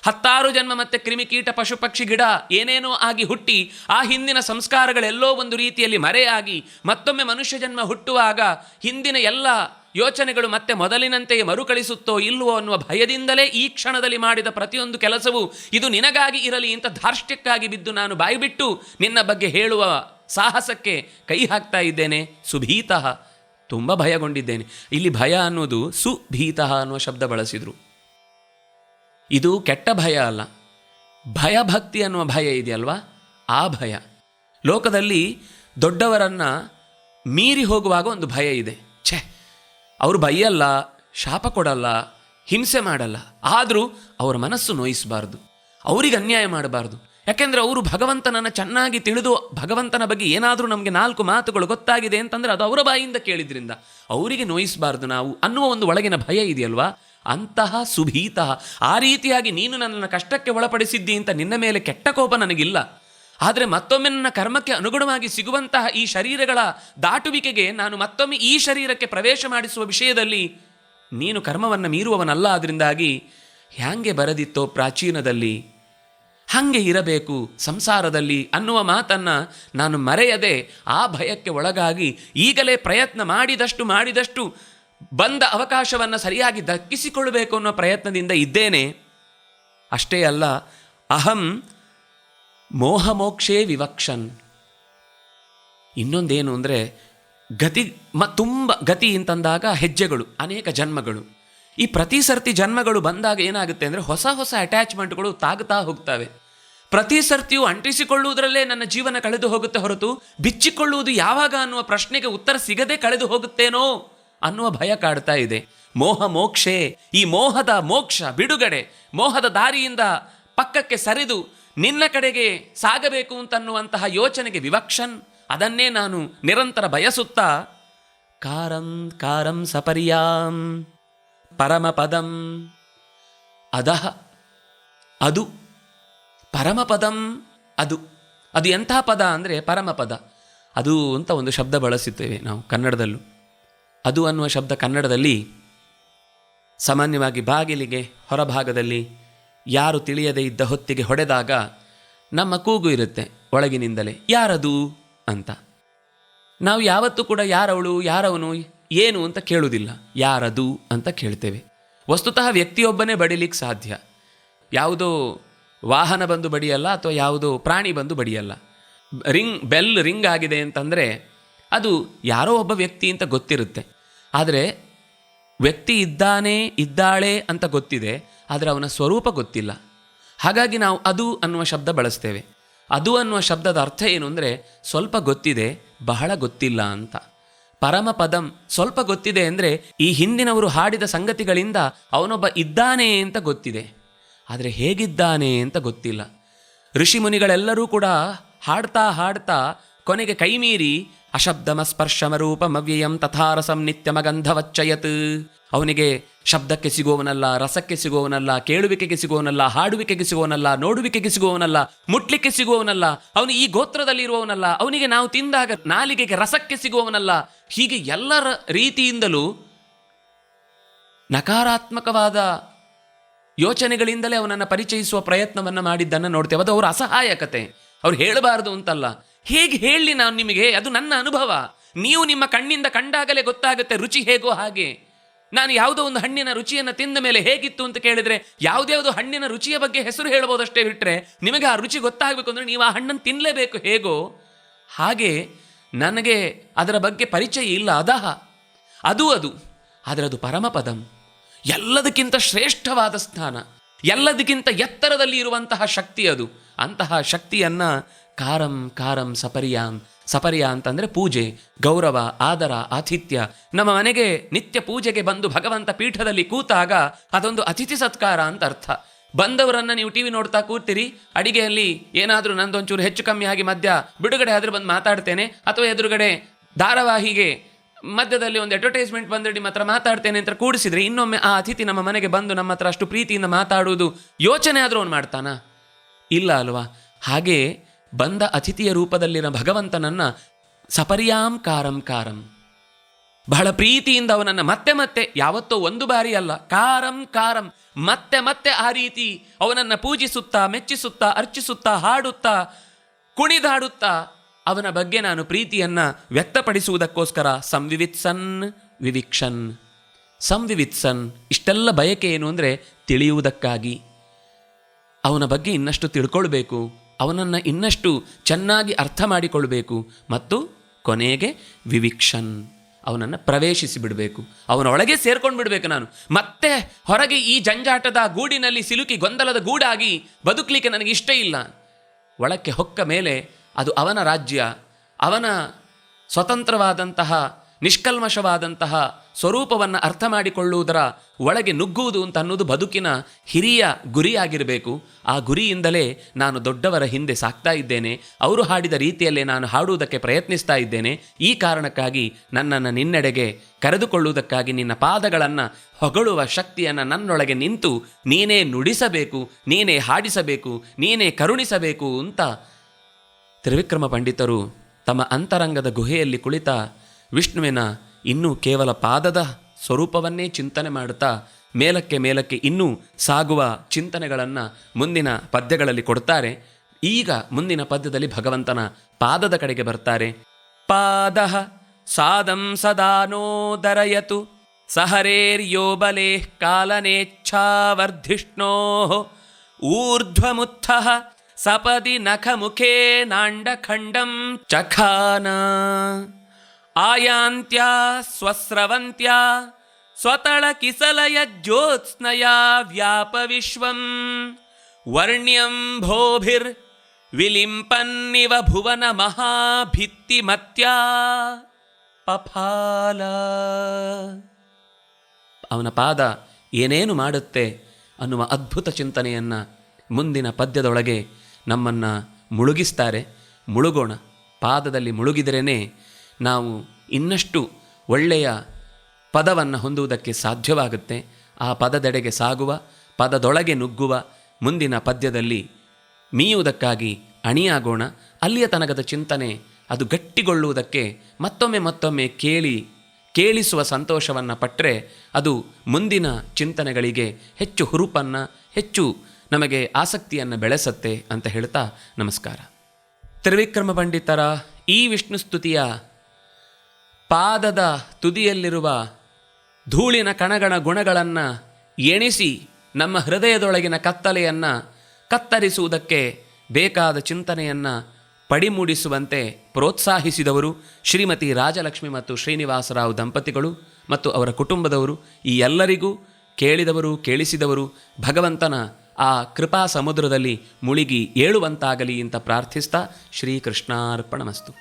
10 ಜನ್ಮ ಮತ್ತೆ ಕ್ರಿಮಿಕೀಟ ಪಶು ಪಕ್ಷಿ ಗಿಡ ಏನೇನೋ ಆಗಿ ಹುಟ್ಟಿ ಆ ಹಿಂದಿನ ಸಂಸ್ಕಾರಗಳೆಲ್ಲೋ ಒಂದು ರೀತಿಯಲ್ಲಿ ಮರೆಯಾಗಿ ಮತ್ತೊಮ್ಮೆ ಮನುಷ್ಯ ಜನ್ಮ ಹುಟ್ಟುವಾಗ ಹಿಂದಿನ ಎಲ್ಲ ಯೋಚನೆಗಳು ಮತ್ತೆ ಮೊದಲಿನಂತೆಯೇ ಮರುಕಳಿಸುತ್ತೋ ಇಲ್ಲವೋ ಅನ್ನುವ ಭಯದಿಂದಲೇ ಈ ಕ್ಷಣದಲ್ಲಿ ಮಾಡಿದ ಪ್ರತಿಯೊಂದು ಕೆಲಸವೂ ಇದು ನಿನಗಾಗಿ ಇರಲಿ ಅಂತ ಧಾರ್ಷ್ಟ್ಯಕ್ಕಾಗಿ ಬಿದ್ದು ನಾನು ಬಾಯ್ಬಿಟ್ಟು ನಿನ್ನ ಬಗ್ಗೆ ಹೇಳುವ ಸಾಹಸಕ್ಕೆ ಕೈ ಹಾಕ್ತಾ ಇದ್ದೇನೆ. ಸುಭೀತಃ ತುಂಬ ಭಯಗೊಂಡಿದ್ದೇನೆ. ಇಲ್ಲಿ ಭಯ ಅನ್ನೋದು ಸುಭೀತಃ ಅನ್ನುವ ಶಬ್ದ ಬಳಸಿದರು. ಇದು ಕೆಟ್ಟ ಭಯ ಅಲ್ಲ, ಭಯಭಕ್ತಿ ಅನ್ನುವ ಭಯ ಇದೆಯಲ್ವಾ, ಆ ಭಯ. ಲೋಕದಲ್ಲಿ ದೊಡ್ಡವರನ್ನು ಮೀರಿ ಹೋಗುವಾಗ ಒಂದು ಭಯ ಇದೆ. ಅವರು ಬೈಯಲ್ಲ, ಶಾಪ ಕೊಡಲ್ಲ, ಹಿಂಸೆ ಮಾಡಲ್ಲ, ಆದರೂ ಅವರ ಮನಸ್ಸು ನೋಯಿಸಬಾರ್ದು, ಅವರಿಗೆ ಅನ್ಯಾಯ ಮಾಡಬಾರ್ದು. ಯಾಕೆಂದರೆ ಅವರು ಭಗವಂತನನ್ನು ಚೆನ್ನಾಗಿ ತಿಳಿದು ಭಗವಂತನ ಬಗ್ಗೆ ಏನಾದರೂ ನಮಗೆ 4 ಮಾತುಗಳು ಗೊತ್ತಾಗಿದೆ ಅಂತಂದರೆ ಅದು ಅವರ ಬಾಯಿಂದ ಕೇಳಿದ್ರಿಂದ ಅವರಿಗೆ ನೋಯಿಸಬಾರ್ದು ನಾವು ಅನ್ನುವ ಒಂದು ಒಳಗಿನ ಭಯ ಇದೆಯಲ್ವಾ, ಅಂತಹ ಸುಭೀತಃ. ಆ ರೀತಿಯಾಗಿ ನೀನು ನನ್ನನ್ನು ಕಷ್ಟಕ್ಕೆ ಒಳಪಡಿಸಿದ್ದಿ ಅಂತ ನಿನ್ನ ಮೇಲೆ ಕೆಟ್ಟ ಕೋಪ ನನಗಿಲ್ಲ. ಆದರೆ ಮತ್ತೊಮ್ಮೆ ನನ್ನ ಕರ್ಮಕ್ಕೆ ಅನುಗುಣವಾಗಿ ಸಿಗುವಂತಹ ಈ ಶರೀರಗಳ ದಾಟುವಿಕೆಗೆ ನಾನು ಮತ್ತೊಮ್ಮೆ ಈ ಶರೀರಕ್ಕೆ ಪ್ರವೇಶ ಮಾಡಿಸುವ ವಿಷಯದಲ್ಲಿ ನೀನು ಕರ್ಮವನ್ನು ಮೀರುವವನಲ್ಲ. ಅದರಿಂದಾಗಿ ಹ್ಯಾಂಗೆ ಬರೆದಿತ್ತೋ ಪ್ರಾಚೀನದಲ್ಲಿ ಹಾಗೆ ಇರಬೇಕು ಸಂಸಾರದಲ್ಲಿ ಅನ್ನುವ ಮಾತನ್ನು ನಾನು ಮರೆಯದೆ ಆ ಭಯಕ್ಕೆ ಒಳಗಾಗಿ ಈಗಲೇ ಪ್ರಯತ್ನ ಮಾಡಿದಷ್ಟು ಬಂದ ಅವಕಾಶವನ್ನು ಸರಿಯಾಗಿ ದಕ್ಕಿಸಿಕೊಳ್ಳಬೇಕು ಅನ್ನೋ ಪ್ರಯತ್ನದಿಂದ ಇದ್ದೇನೆ. ಅಷ್ಟೇ ಅಲ್ಲ, ಅಹಂ ಮೋಹಮೋಕ್ಷೇ ವಿವಕ್ಷನ್. ಇನ್ನೊಂದೇನು ಅಂದರೆ ಗತಿ ತುಂಬ ಗತಿ ಅಂತಂದಾಗ ಹೆಜ್ಜೆಗಳು, ಅನೇಕ ಜನ್ಮಗಳು. ಈ ಪ್ರತಿ ಸರ್ತಿ ಜನ್ಮಗಳು ಬಂದಾಗ ಏನಾಗುತ್ತೆ ಅಂದರೆ ಹೊಸ ಹೊಸ ಅಟ್ಯಾಚ್ಮೆಂಟ್ಗಳು ತಾಗುತ್ತಾ ಹೋಗ್ತವೆ. ಪ್ರತಿ ಸರ್ತಿಯೂ ಅಂಟಿಸಿಕೊಳ್ಳುವುದರಲ್ಲೇ ನನ್ನ ಜೀವನ ಕಳೆದು ಹೋಗುತ್ತೆ ಹೊರತು ಬಿಚ್ಚಿಕೊಳ್ಳುವುದು ಯಾವಾಗ ಅನ್ನುವ ಪ್ರಶ್ನೆಗೆ ಉತ್ತರ ಸಿಗದೆ ಕಳೆದು ಹೋಗುತ್ತೇನೋ ಅನ್ನುವ ಭಯ ಕಾಡ್ತಾ ಇದೆ. ಮೋಹ ಮೋಕ್ಷೇ, ಈ ಮೋಹದ ಮೋಕ್ಷ ಬಿಡುಗಡೆ, ಮೋಹದ ದಾರಿಯಿಂದ ಪಕ್ಕಕ್ಕೆ ಸರಿದು ನಿನ್ನ ಕಡೆಗೆ ಸಾಗಬೇಕು ಅಂತನ್ನುವಂತಹ ಯೋಚನೆಗೆ ವಿವಕ್ಷನ್, ಅದನ್ನೇ ನಾನು ನಿರಂತರ ಬಯಸುತ್ತಾ ಕಾರಂ ಕಾರಂ ಸಪರ್ಯಾಂ ಪರಮಪದಂ ಅದಹ, ಅದು ಪರಮಪದಂ, ಅದು ಅದು ಎಂಥ ಪದ ಅಂದರೆ ಪರಮಪದ. ಅದು ಅಂತ ಒಂದು ಶಬ್ದ ಬಳಸುತ್ತೇವೆ ನಾವು ಕನ್ನಡದಲ್ಲೂ. ಅದು ಅನ್ನುವ ಶಬ್ದ ಕನ್ನಡದಲ್ಲಿ ಸಾಮಾನ್ಯವಾಗಿ ಬಾಗಿಲಿಗೆ ಹೊರಭಾಗದಲ್ಲಿ ಯಾರು ತಿಳಿಯದೇ ಇದ್ದ ಹೊತ್ತಿಗೆ ಹೊಡೆದಾಗ ನಮ್ಮ ಕೂಗು ಇರುತ್ತೆ ಒಳಗಿನಿಂದಲೇ, ಯಾರದು ಅಂತ. ನಾವು ಯಾವತ್ತೂ ಕೂಡ ಯಾರವಳು, ಯಾರವನು, ಏನು ಅಂತ ಕೇಳುವುದಿಲ್ಲ, ಯಾರದು ಅಂತ ಕೇಳ್ತೇವೆ. ವಸ್ತುತಃ ವ್ಯಕ್ತಿಯೊಬ್ಬನೇ ಬಡಿಲಿಕ್ಕೆ ಸಾಧ್ಯ. ಯಾವುದೋ ವಾಹನ ಬಂದು ಬಡಿಯಲ್ಲ, ಅಥವಾ ಯಾವುದೋ ಪ್ರಾಣಿ ಬಂದು ಬಡಿಯಲ್ಲ. ಬೆಲ್ ರಿಂಗ್ ಆಗಿದೆ ಅಂತಂದರೆ ಅದು ಯಾರೋ ಒಬ್ಬ ವ್ಯಕ್ತಿ ಅಂತ ಗೊತ್ತಿರುತ್ತೆ. ಆದರೆ ವ್ಯಕ್ತಿ ಇದ್ದಾಳೆ ಅಂತ ಗೊತ್ತಿದೆ, ಆದರೆ ಅವನ ಸ್ವರೂಪ ಗೊತ್ತಿಲ್ಲ. ಹಾಗಾಗಿ ನಾವು ಅದು ಅನ್ನುವ ಶಬ್ದ ಬಳಸ್ತೇವೆ. ಅದು ಅನ್ನುವ ಶಬ್ದದ ಅರ್ಥ ಏನು ಅಂದರೆ ಸ್ವಲ್ಪ ಗೊತ್ತಿದೆ, ಬಹಳ ಗೊತ್ತಿಲ್ಲ ಅಂತ. ಪರಮಪದಂ, ಸ್ವಲ್ಪ ಗೊತ್ತಿದೆ ಅಂದರೆ ಈ ಹಿಂದಿನವರು ಹಾಡಿದ ಸಂಗತಿಗಳಿಂದ ಅವನೊಬ್ಬ ಇದ್ದಾನೆ ಅಂತ ಗೊತ್ತಿದೆ, ಆದರೆ ಹೇಗಿದ್ದಾನೆ ಅಂತ ಗೊತ್ತಿಲ್ಲ. ಋಷಿ ಮುನಿಗಳೆಲ್ಲರೂ ಕೂಡ ಹಾಡ್ತಾ ಹಾಡ್ತಾ ಕೊನೆಗೆ ಕೈಮೀರಿ ಅಶಬ್ದಮಸ್ಪರ್ಶಮರೂಪಮವ್ಯಯಂ ತಥಾರಸಂ ನಿತ್ಯಮಗಂಧವಚ್ಚಯತ್. ಅವನಿಗೆ ಶಬ್ದಕ್ಕೆ ಸಿಗುವವನಲ್ಲ, ರಸಕ್ಕೆ ಸಿಗುವವನಲ್ಲ, ಕೇಳುವಿಕೆಗೆ ಸಿಗುವವನಲ್ಲ, ಹಾಡುವಿಕೆಗೆ ಸಿಗುವವನಲ್ಲ, ನೋಡುವಿಕೆಗೆ ಸಿಗುವವನಲ್ಲ, ಮುಟ್ಲಿಕ್ಕೆ ಸಿಗುವವನಲ್ಲ, ಅವನು ಈ ಗೋತ್ರದಲ್ಲಿ ಇರುವವನಲ್ಲ, ಅವನಿಗೆ ನಾವು ತಿಂದಾಗ ನಾಲಿಗೆಗೆ ರಸಕ್ಕೆ ಸಿಗುವವನಲ್ಲ. ಹೀಗೆ ಎಲ್ಲರ ರೀತಿಯಿಂದಲೂ ನಕಾರಾತ್ಮಕವಾದ ಯೋಚನೆಗಳಿಂದಲೇ ಅವನನ್ನು ಪರಿಚಯಿಸುವ ಪ್ರಯತ್ನವನ್ನು ಮಾಡಿದ್ದನ್ನು ನೋಡ್ತೇವೆ. ಅದು ಅವರ ಅಸಹಾಯಕತೆ. ಅವ್ರು ಹೇಳಬಾರದು ಅಂತಲ್ಲ, ಹೇಗೆ ಹೇಳಲಿ ನಾನು ನಿಮಗೆ, ಅದು ನನ್ನ ಅನುಭವ. ನೀವು ನಿಮ್ಮ ಕಣ್ಣಿಂದ ಕಂಡಾಗಲೇ ಗೊತ್ತಾಗುತ್ತೆ ರುಚಿ ಹೇಗೋ ಹಾಗೆ. ನಾನು ಯಾವುದೋ ಒಂದು ಹಣ್ಣಿನ ರುಚಿಯನ್ನು ತಿಂದ ಮೇಲೆ ಹೇಗಿತ್ತು ಅಂತ ಕೇಳಿದರೆ ಯಾವುದ್ಯಾವುದೋ ಹಣ್ಣಿನ ರುಚಿಯ ಬಗ್ಗೆ ಹೆಸರು ಹೇಳ್ಬೋದಷ್ಟೇ ಬಿಟ್ಟರೆ ನಿಮಗೆ ಆ ರುಚಿ ಗೊತ್ತಾಗಬೇಕು ಅಂದರೆ ನೀವು ಆ ಹಣ್ಣನ್ನು ತಿನ್ನಲೇಬೇಕು. ಹೇಗೋ ಹಾಗೆ ನನಗೆ ಅದರ ಬಗ್ಗೆ ಪರಿಚಯ ಇಲ್ಲ, ಅದು ಆದರೆ ಅದು ಪರಮಪದಂ, ಎಲ್ಲದಕ್ಕಿಂತ ಶ್ರೇಷ್ಠವಾದ ಸ್ಥಾನ, ಎಲ್ಲದಕ್ಕಿಂತ ಎತ್ತರದಲ್ಲಿ ಇರುವಂತಹ ಶಕ್ತಿ ಅದು. ಅಂತಹ ಶಕ್ತಿಯನ್ನು ಕಾರಂ ಕಾರಂ ಸಪರ್ಯ ಅಂತಂದರೆ ಪೂಜೆ, ಗೌರವ, ಆದರ, ಆತಿಥ್ಯ. ನಮ್ಮ ಮನೆಗೆ ನಿತ್ಯ ಪೂಜೆಗೆ ಬಂದು ಭಗವಂತ ಪೀಠದಲ್ಲಿ ಕೂತಾಗ ಅದೊಂದು ಅತಿಥಿ ಸತ್ಕಾರ ಅಂತ ಅರ್ಥ. ಬಂದವರನ್ನು ನೀವು ಟಿ ವಿ ನೋಡ್ತಾ ಕೂರ್ತೀರಿ, ಅಡಿಗೆಯಲ್ಲಿ ಏನಾದರೂ ನಂದೊಂಚೂರು ಹೆಚ್ಚು ಕಮ್ಮಿ ಆಗಿ ಮಧ್ಯ ಬಿಡುಗಡೆ ಆದರೂ ಬಂದು ಮಾತಾಡ್ತೇನೆ, ಅಥವಾ ಎದುರುಗಡೆ ಧಾರಾವಾಹಿಗೆ ಮಧ್ಯದಲ್ಲಿ ಒಂದು ಅಡ್ವರ್ಟೈಸ್ಮೆಂಟ್ ಬಂದರೆ ನಿಮ್ಮ ಹತ್ರ ಮಾತಾಡ್ತೇನೆ ಅಂತ ಕೂಡಿಸಿದ್ರೆ ಇನ್ನೊಮ್ಮೆ ಆ ಅತಿಥಿ ನಮ್ಮ ಮನೆಗೆ ಬಂದು ನಮ್ಮ ಹತ್ರ ಅಷ್ಟು ಪ್ರೀತಿಯಿಂದ ಮಾತಾಡುವುದು ಯೋಚನೆ ಆದರೂ ಅವನು ಮಾಡ್ತಾನಾ? ಇಲ್ಲ ಅಲ್ವಾ? ಹಾಗೆ ಬಂದ ಅತಿಥಿಯ ರೂಪದಲ್ಲಿನ ಭಗವಂತನನ್ನು ಸಪರ್ಯಾಂ ಕಾರಂ ಬಹಳ ಪ್ರೀತಿಯಿಂದ ಅವನನ್ನು ಮತ್ತೆ ಯಾವತ್ತೋ ಒಂದು ಬಾರಿ ಅಲ್ಲ, ಕಾರಂ ಮತ್ತೆ ಆ ರೀತಿ ಅವನನ್ನು ಪೂಜಿಸುತ್ತಾ, ಮೆಚ್ಚಿಸುತ್ತಾ, ಅರ್ಚಿಸುತ್ತಾ, ಹಾಡುತ್ತಾ, ಕುಣಿದಾಡುತ್ತಾ ಅವನ ಬಗ್ಗೆ ನಾನು ಪ್ರೀತಿಯನ್ನು ವ್ಯಕ್ತಪಡಿಸುವುದಕ್ಕೋಸ್ಕರ ವಿವಿಕ್ಷನ್ ಇಷ್ಟೆಲ್ಲ ಬಯಕೆ ಏನು ಅಂದರೆ ತಿಳಿಯುವುದಕ್ಕಾಗಿ, ಅವನ ಬಗ್ಗೆ ಇನ್ನಷ್ಟು ತಿಳ್ಕೊಳ್ಬೇಕು, ಅವನನ್ನು ಇನ್ನಷ್ಟು ಚೆನ್ನಾಗಿ ಅರ್ಥ ಮಾಡಿಕೊಳ್ಬೇಕು, ಮತ್ತು ಕೊನೆಗೆ ವಿವಿಕ್ಷನ್ ಅವನನ್ನು ಪ್ರವೇಶಿಸಿ ಬಿಡಬೇಕು, ಅವನೊಳಗೆ ಸೇರ್ಕೊಂಡು ಬಿಡಬೇಕು. ನಾನು ಮತ್ತೆ ಹೊರಗೆ ಈ ಜಂಜಾಟದ ಗೂಡಿನಲ್ಲಿ ಸಿಲುಕಿ ಗೊಂದಲದ ಗೂಡಾಗಿ ಬದುಕಲಿಕ್ಕೆ ನನಗೆ ಇಷ್ಟ ಇಲ್ಲ. ಒಳಕ್ಕೆ ಹೊಕ್ಕ ಮೇಲೆ ಅದು ಅವನ ರಾಜ್ಯ, ಅವನ ಸ್ವತಂತ್ರವಾದಂತಹ ನಿಷ್ಕಲ್ಮಶವಾದಂತಹ ಸ್ವರೂಪವನ್ನು ಅರ್ಥ ಮಾಡಿಕೊಳ್ಳುವುದರ ಒಳಗೆ ನುಗ್ಗುವುದು ಅಂತ ಅನ್ನೋದು ಬದುಕಿನ ಹಿರಿಯ ಗುರಿಯಾಗಿರಬೇಕು. ಆ ಗುರಿಯಿಂದಲೇ ನಾನು ದೊಡ್ಡವರ ಹಿಂದೆ ಸಾಕ್ತಾ ಇದ್ದೇನೆ, ಅವರು ಹಾಡಿದ ರೀತಿಯಲ್ಲೇ ನಾನು ಹಾಡುವುದಕ್ಕೆ ಪ್ರಯತ್ನಿಸ್ತಾ ಇದ್ದೇನೆ. ಈ ಕಾರಣಕ್ಕಾಗಿ ನನ್ನನ್ನು ನಿನ್ನೆಡೆಗೆ ಕರೆದುಕೊಳ್ಳುವುದಕ್ಕಾಗಿ ನಿನ್ನ ಪಾದಗಳನ್ನು ಹೊಗಳುವ ಶಕ್ತಿಯನ್ನು ನನ್ನೊಳಗೆ ನಿಂತು ನೀನೇ ನುಡಿಸಬೇಕು, ನೀನೇ ಹಾಡಿಸಬೇಕು, ನೀನೇ ಕರುಣಿಸಬೇಕು ಅಂತ ತ್ರಿವಿಕ್ರಮ ಪಂಡಿತರು ತಮ್ಮ ಅಂತರಂಗದ ಗುಹೆಯಲ್ಲಿ ಕುಳಿತ ವಿಷ್ಣುವಿನ ಇನ್ನೂ ಕೇವಲ ಪಾದದ ಸ್ವರೂಪವನ್ನೇ ಚಿಂತನೆ ಮಾಡುತ್ತಾ ಮೇಲಕ್ಕೆ ಇನ್ನೂ ಸಾಗುವ ಚಿಂತನೆಗಳನ್ನು ಮುಂದಿನ ಪದ್ಯಗಳಲ್ಲಿ ಕೊಡ್ತಾರೆ. ಈಗ ಮುಂದಿನ ಪದ್ಯದಲ್ಲಿ ಭಗವಂತನ ಪಾದದ ಕಡೆಗೆ ಬರ್ತಾರೆ. ಪಾದ ಸಾದಂ ಸದಾನೋದರಯತು ಸಹರೇರ್ಯೋ ಬಲೇ ಕಾಲನೇಚ್ಛಾವರ್ಧಿಷ್ಣೋ ಊರ್ಧ್ವಮುತ್ಥ ಸಪದಿ ನಖಮುಖೇ ನಾಂಡಖಂಡಂ ಚಖಾನ ಆಯಾಂತ್ಯಾ ಸ್ವಸ್ರವಂತ್ಯಾ ಸ್ವತಳ ಕಿಸಲಯ ಜ್ಯೋತ್ಸ್ನಯ ವ್ಯಾಪ ವಿಶ್ವಂ ವರ್ಣ್ಯಂ ಭೋಭಿರ್ ವಿಲಿಂಪನ್ನಿವ ಭುವನ ಮಹಾಭಿತ್ತಿಮತ್ಯಾ ಪಫಾಲ. ಅವನ ಪಾದ ಏನೇನು ಮಾಡುತ್ತೆ ಅನ್ನುವ ಅದ್ಭುತ ಚಿಂತನೆಯನ್ನು ಮುಂದಿನ ಪದ್ಯದೊಳಗೆ ನಮ್ಮನ್ನು ಮುಳುಗಿಸ್ತಾರೆ. ಮುಳುಗೋಣ. ಪಾದದಲ್ಲಿ ಮುಳುಗಿದರೇ ನಾವು ಇನ್ನಷ್ಟು ಒಳ್ಳೆಯ ಪದವನ್ನು ಹೊಂದುವುದಕ್ಕೆ ಸಾಧ್ಯವಾಗುತ್ತೆ. ಆ ಪದದೆಡೆಗೆ ಸಾಗುವ, ಪದದೊಳಗೆ ನುಗ್ಗುವ ಮುಂದಿನ ಪದ್ಯದಲ್ಲಿ ಮೀಯುವುದಕ್ಕಾಗಿ ಅಣಿಯಾಗೋಣ. ಅಲ್ಲಿಯ ತನಕದ ಚಿಂತನೆ ಅದು ಗಟ್ಟಿಗೊಳ್ಳುವುದಕ್ಕೆ ಮತ್ತೊಮ್ಮೆ ಕೇಳಿಸುವ ಸಂತೋಷವನ್ನು ಪಟ್ಟರೆ ಅದು ಮುಂದಿನ ಚಿಂತನೆಗಳಿಗೆ ಹೆಚ್ಚು ಹುರುಪನ್ನು, ಹೆಚ್ಚು ನಮಗೆ ಆಸಕ್ತಿಯನ್ನು ಬೆಳೆಸತ್ತೆ ಅಂತ ಹೇಳ್ತಾ ನಮಸ್ಕಾರ. ತ್ರಿವಿಕ್ರಮ ಪಂಡಿತರ ಈ ವಿಷ್ಣು ಸ್ತುತಿಯ ಪಾದದ ತುದಿಯಲ್ಲಿರುವ ಧೂಳಿನ ಕಣಗಣ ಗುಣಗಳನ್ನು ಎಣಿಸಿ ನಮ್ಮ ಹೃದಯದೊಳಗಿನ ಕತ್ತಲೆಯನ್ನು ಕತ್ತರಿಸುವುದಕ್ಕೆ ಬೇಕಾದ ಚಿಂತನೆಯನ್ನು ಪಡಿಮೂಡಿಸುವಂತೆ ಪ್ರೋತ್ಸಾಹಿಸಿದವರು ಶ್ರೀಮತಿ ರಾಜಲಕ್ಷ್ಮಿ ಮತ್ತು ಶ್ರೀನಿವಾಸರಾವ್ ದಂಪತಿಗಳು ಮತ್ತು ಅವರ ಕುಟುಂಬದವರು. ಈ ಎಲ್ಲರಿಗೂ ಕೇಳಿದವರು ಕೇಳಿಸಿದವರು ಭಗವಂತನ ಆ ಕೃಪಾ ಸಮುದ್ರದಲ್ಲಿ ಮುಳುಗಿ ಏಳುವಂತಾಗಲಿ ಅಂತ ಪ್ರಾರ್ಥಿಸ್ತಾ ಶ್ರೀಕೃಷ್ಣಾರ್ಪಣಮಸ್ತು.